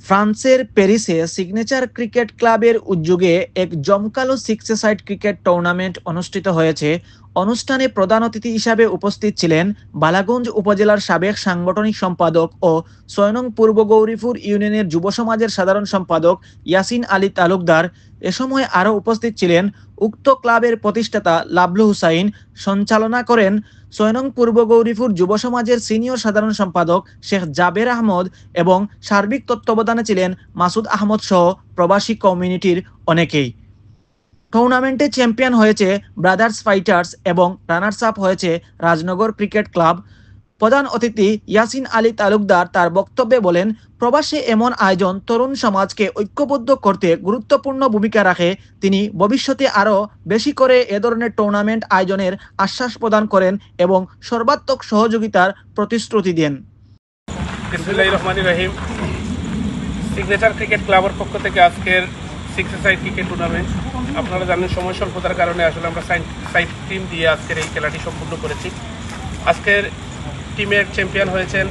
ফ্রান্সের প্যারিসে signature cricket ক্লাবের উদ্যোগে এক জমকালো সিক্স-এ-সাইড ক্রিকেট টুর্নামেন্ট অনুষ্ঠিত হয়েছে। অনুষ্ঠানে প্রধান অতিথি হিসাবে উপস্থিত ছিলেন বালাগঞ্জ উপজেলার সাবেক সাংগঠনিক সম্পাদক ও ৬ নং পূর্ব গৌরীপুর ইউনিয়নের যুব সমাজের সাধারণ সম্পাদক ইয়াসিন আলী তালুকদার। এ সময় আরও উপস্থিত ছিলেন উক্ত ক্লাবের প্রতিষ্ঠাতা লাবলু হুসাইন। সঞ্চালনা করেন ৬ নং পূর্ব গৌরীপুর যুব সমাজের সিনিয়র সাধারণ সম্পাদক শেখ জাবের আহমদ এবং সার্বিক তত্ত্বাবধানে ছিলেন মাসুদ আহমদ সহ প্রবাসী কমিউনিটির অনেকেই। টুর্নামেন্টে চ্যাম্পিয়ন হয়েছে ব্রাদার্স ফাইটার্স এবং রানার্স আপ হয়েছে রাজনগর ক্রিকেট ক্লাব। প্রধান অতিথি ইয়াসিন আলী তালুকদার তার বক্তব্যে বলেন, প্রবাসে এমন আয়োজন তরুণ সমাজকে ঐক্যবদ্ধ করতে গুরুত্বপূর্ণ ভূমিকা রাখে। তিনি ভবিষ্যতে আরও বেশি করে এ ধরনের টুর্নামেন্ট আয়োজনের আশ্বাস প্রদান করেন এবং সর্বাত্মক সহযোগিতার প্রতিশ্রুতি দেন। বিসমিল্লাহির রহমানির রহিম। সিগনেচার ক্রিকেট ক্লাবের পক্ষ থেকে আজকের সিক্স-এ-সাইড ক্রিকেট টুর্নামেন্ট, আপনারা জানেন সময় স্বল্পতার কারণে আসলে আমরা সাইড টিম দিয়ে আজকের এই খেলাটি সম্পূর্ণ করেছি। আজকের টিমের চ্যাম্পিয়ন হয়েছেন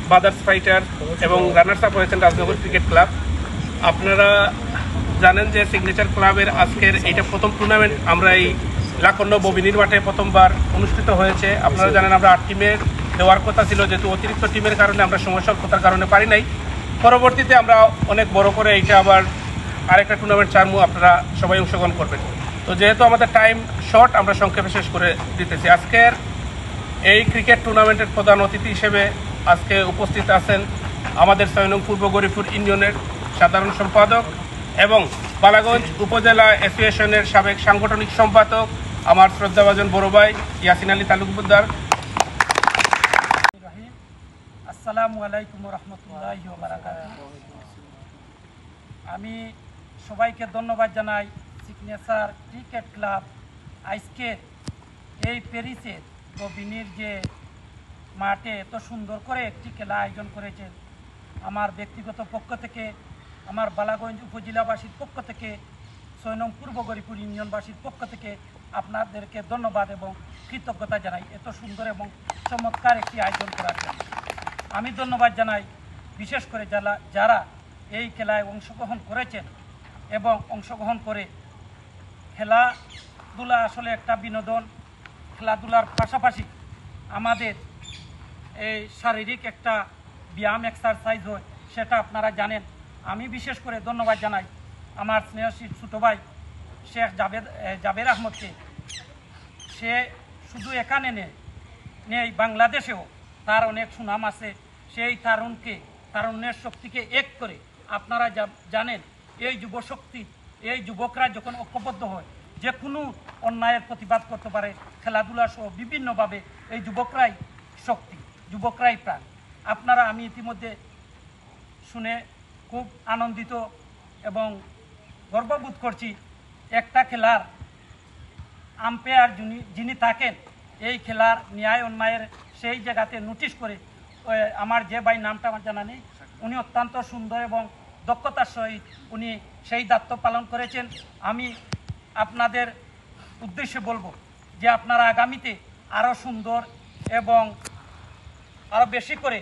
ব্রাদার্স ফাইটার এবং রানার্স আপ হয়েছেন রাজনগর ক্রিকেট ক্লাব। আপনারা জানেন যে সিগনেচার ক্লাবের আজকের এইটা প্রথম টুর্নামেন্ট আমরা এই লাকন্ন ববিনীর মাঠে প্রথমবার অনুষ্ঠিত হয়েছে। আপনারা জানেন আমরা 8 টিমের দেওয়ার কথা ছিল, যেহেতু অতিরিক্ত টিমের কারণে আমরা সময় স্বল্পতার কারণে পারি নাই। পরবর্তীতে আমরা অনেক বড় করে এইটা আবার আরেকটা টুর্নামেন্ট চারমু, আপনারা সবাই অংশগ্রহণ করবেন। তো যেহেতু আমাদের টাইম শর্ট, আমরা সংক্ষেপে শেষ করে দিতেছি। আজকের এই ক্রিকেট টুর্নামেন্টের প্রধান অতিথি হিসেবে আজকে উপস্থিত আছেন আমাদের ৬ নং পূর্ব গৌরীপুর ইউনিয়নের সাধারণ সম্পাদক এবং বালাগঞ্জ উপজেলা অ্যাসোসিয়েশনের সাবেক সাংগঠনিক সম্পাদক আমার শ্রদ্ধাভাজন বড় ভাই ইয়াসিন আলী তালুকদার। আসসালামু আলাইকুম রহমতুল্লাহি ওয়া বারাকাতুহু। আমি সবাইকে ধন্যবাদ জানাই। সিগনেচার ক্রিকেট ক্লাব আজকে এই প্যারিসের ববিনীর যে মাঠে এত সুন্দর করে একটি খেলা আয়োজন করেছেন, আমার ব্যক্তিগত পক্ষ থেকে, আমার বালাগঞ্জ উপজেলাবাসীর পক্ষ থেকে, ৬ নং পূর্ব গৌরীপুর ইউনিয়নবাসীর পক্ষ থেকে আপনাদেরকে ধন্যবাদ এবং কৃতজ্ঞতা জানাই এত সুন্দর এবং চমৎকার একটি আয়োজন করার জন্য। আমি ধন্যবাদ জানাই বিশেষ করে যারা এই খেলায় অংশগ্রহণ করেছেন এবং অংশগ্রহণ করে। খেলাধুলা আসলে একটা বিনোদন। খেলাধুলার পাশাপাশি আমাদের এই শারীরিক একটা ব্যায়াম এক্সারসাইজ হয়, সেটা আপনারা জানেন। আমি বিশেষ করে ধন্যবাদ জানাই আমার স্নেহশীল ছোটো ভাই শেখ জাবের আহমদকে। সে শুধু এখানে নেই, বাংলাদেশেও তার অনেক সুনাম আছে। সেই তারুণ্যের শক্তিকে এক করে আপনারা জানেন, এই যুবশক্তি, এই যুবকরা যখন ঐক্যবদ্ধ হয় যে কোনো অন্যায়ের প্রতিবাদ করতে পারে। খেলাধুলা সহ বিভিন্নভাবে এই যুবকরাই শক্তি, যুবকরাই প্রাণ। আপনারা, আমি ইতিমধ্যে শুনে খুব আনন্দিত এবং গর্ববোধ করছি। একটা খেলার আম্পায়ার যিনি থাকেন, এই খেলার ন্যায় অন্যায়ের সেই জায়গাতে নোটিশ করে, আমার যে ভাই নামটা আমার জানা নেই, উনি অত্যন্ত সুন্দর এবং দক্ষতার সহিত উনি সেই দায়িত্ব পালন করেছেন। আমি আপনাদের উদ্দেশ্যে বলবো যে আপনারা আগামীতে আরও সুন্দর এবং আরও বেশি করে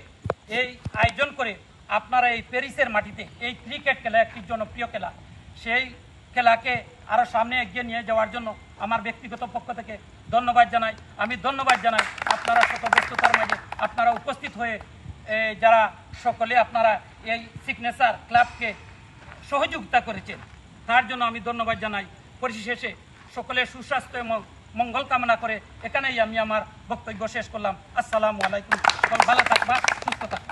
এই আয়োজন করে আপনারা এই প্যারিসের মাটিতে এই ক্রিকেট খেলা, একটি জনপ্রিয় খেলা, সেই খেলাকে আরও সামনে এগিয়ে নিয়ে যাওয়ার জন্য আমার ব্যক্তিগত পক্ষ থেকে ধন্যবাদ জানাই। আমি ধন্যবাদ জানাই আপনারা শত ব্যস্ততার মাঝে আপনারা উপস্থিত হয়ে যারা সকলে আপনারা এই সিগনেচার ক্লাবকে সহযোগিতা করেছেন, তার জন্য আমি ধন্যবাদ জানাই। পরিশেষে সকলের সুস্বাস্থ্য এবং মঙ্গল কামনা করে এখানেই আমি আমার বক্তব্য শেষ করলাম। আসসালামু আলাইকুম। ভালো থাকবা, সুস্থ থাকবা।